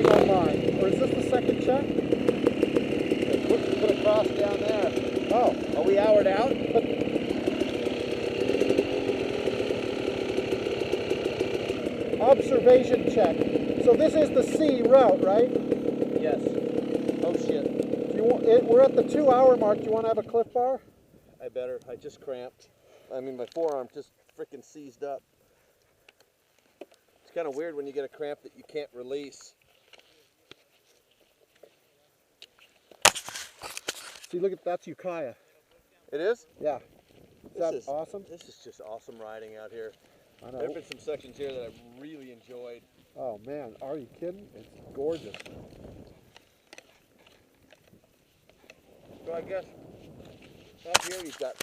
riding on mine. Or is this the second check? Put a cross down there. Oh. Are we houred out? Observation check. So this is the C route, right? Yes. Oh shit. We're at the 2 hour mark. Do you want to have a Cliff Bar? I better. I just cramped. I mean, my forearm just freaking seized up. It's kind of weird when you get a cramp that you can't release. See, look at that's Ukiah. It is? Yeah. Is that awesome? This is just awesome riding out here. I know. There have been some sections here that I've really enjoyed. Oh man, are you kidding? It's gorgeous. So I guess up here you've got